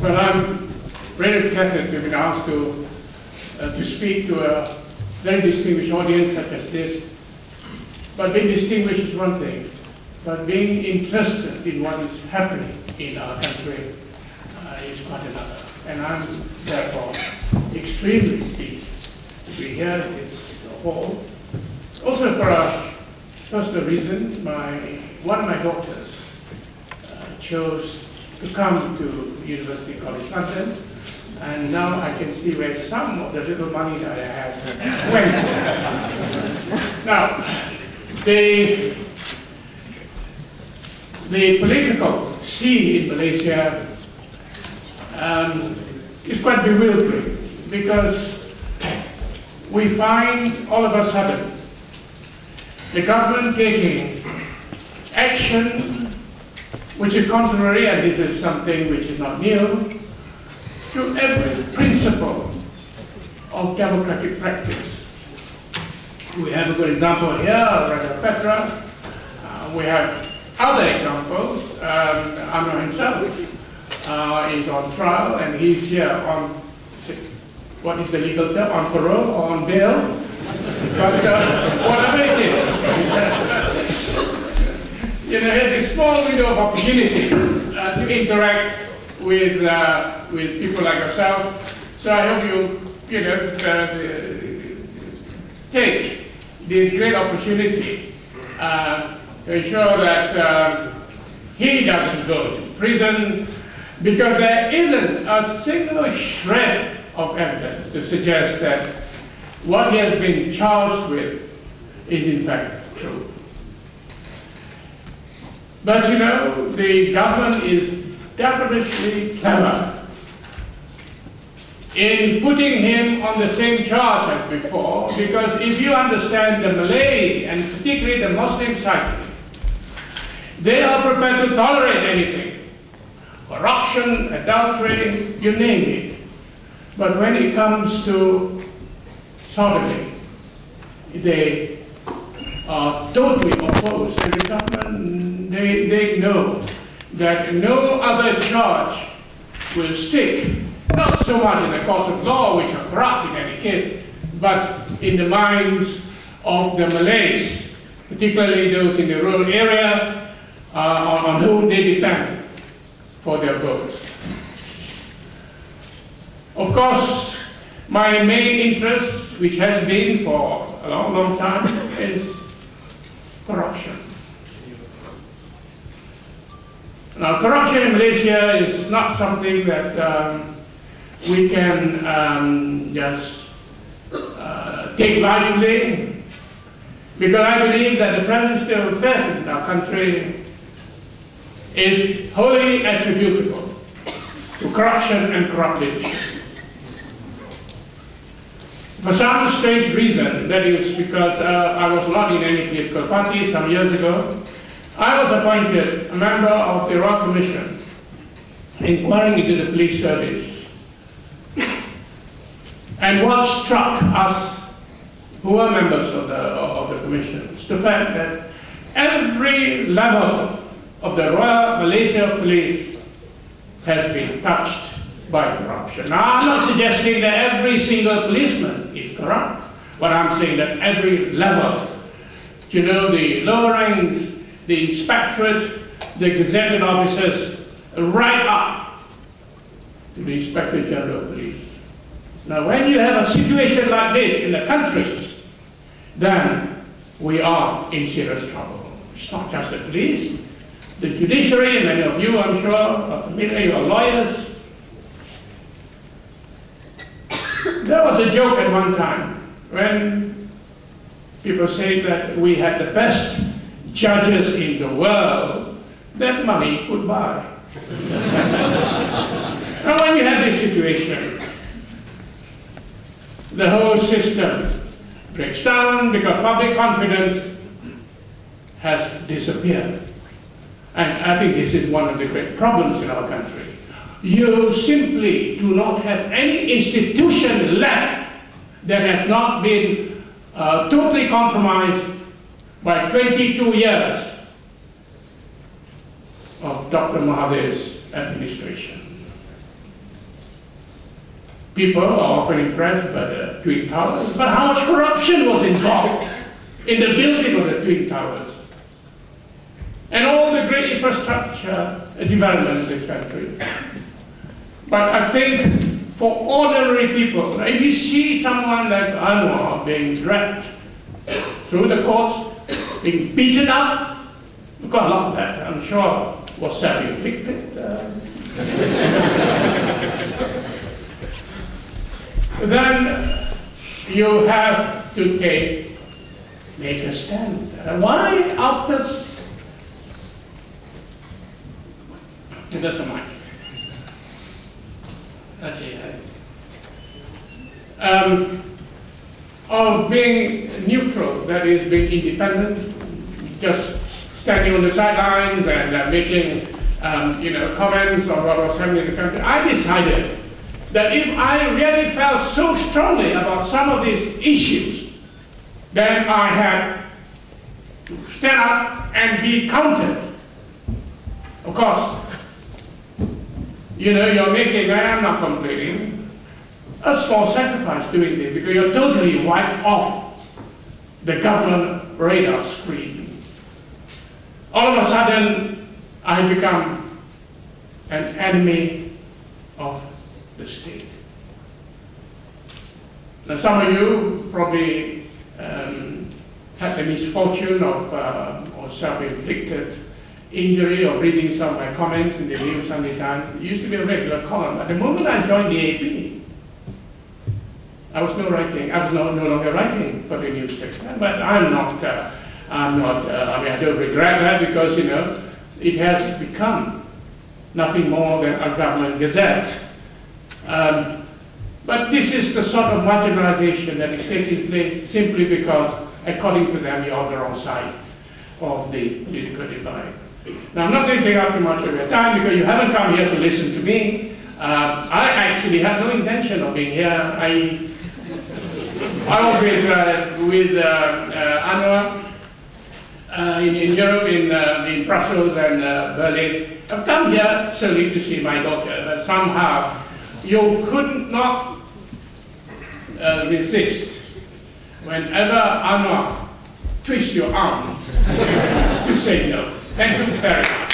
Well, I'm really flattered to be asked to speak to a very distinguished audience such as this. But being distinguished is one thing, but being interested in what is happening in our country is quite another. And I'm therefore extremely pleased to be here in this hall. Also for a personal reason, one of my daughters chose to come to University College London, and now I can see where some of the little money that I had went. Now, the political scene in Malaysia is quite bewildering, because we find all of a sudden the government taking action which is contrary, and this is something which is not new, to every principle of democratic practice. We have a good example here, Petra. We have other examples. Anwar himself is on trial, and he's here on, what is the legal term, on parole or on bail? But whatever it is, you know, he has a small window of opportunity to interact with people like yourself. So I hope you know, take this great opportunity to ensure that he doesn't go to prison, because there isn't a single shred of evidence to suggest that what he has been charged with is in fact true. But you know, the government is definitely clever in putting him on the same charge as before, because if you understand the Malay, and particularly the Muslim side, they are prepared to tolerate anything. Corruption, adultery, you name it. But when it comes to sodomy, they are totally opposed. And the government, they know that no other charge will stick, not so much in the courts of law, which are corrupt in any case, but in the minds of the Malays, particularly those in the rural area, on whom they depend for their votes. Of course, my main interest, which has been for a long, long time, is corruption. Now, corruption in Malaysia is not something that we can just take lightly, because I believe that the present state of affairs in our country is wholly attributable to corruption and corrupt leadership. For some strange reason, that is because I was not in any political party some years ago, I was appointed a member of the Royal Commission inquiring into the police service. And what struck us, who were members of the commission, is the fact that every level of the Royal Malaysia Police has been touched by corruption. Now, I'm not suggesting that every single policeman is corrupt, but I'm saying that every level, you know, the lower ranks, the inspectorate, the gazetted officers, right up to the Inspector General of Police. Now, when you have a situation like this in the country, then we are in serious trouble. It's not just the police, the judiciary, many of you, I'm sure, are familiar, you are lawyers. There was a joke at one time when people say that we had the best judges in the world that money could buy. And when you have this situation, the whole system breaks down because public confidence has disappeared. And I think this is one of the great problems in our country. You simply do not have any institution left that has not been totally compromised by 22 years of Dr. Mahathir's administration. People are often impressed by the Twin Towers, but how much corruption was involved in the building of the Twin Towers? And all the great infrastructure development in this country. But I think for ordinary people, if you see someone like Anwar being dragged through the courts, being beaten up, look, I love that, I'm sure was self-inflicted. Then you have to make a stand. Why after? That's a mic. Let's see. Of being neutral, that is, being independent, just standing on the sidelines and making, comments on what was happening in the country. I decided that if I really felt so strongly about some of these issues, then I had to stand up and be counted. Of course, you're making, I am not complaining, a small sacrifice doing this because you're totally wiped off the government radar screen. All of a sudden, I become an enemy of the state. Now, some of you probably had the misfortune of or self-inflicted injury of reading some of my comments in the New Sunday Times. It used to be a regular column. At the moment I joined the DAP, I was no longer writing for the newspaper. But I don't regret that because, it has become nothing more than a government gazette. But this is the sort of marginalization that is taking place simply because, according to them, you're on the wrong side of the political divide. Now, I'm not going to take up too much of your time because you haven't come here to listen to me. I actually had no intention of being here. I was with Anwar in Europe, in Brussels and Berlin. I've come here solely to see my daughter, but somehow you could not resist whenever Anwar twists your arm to say no. Thank you very much.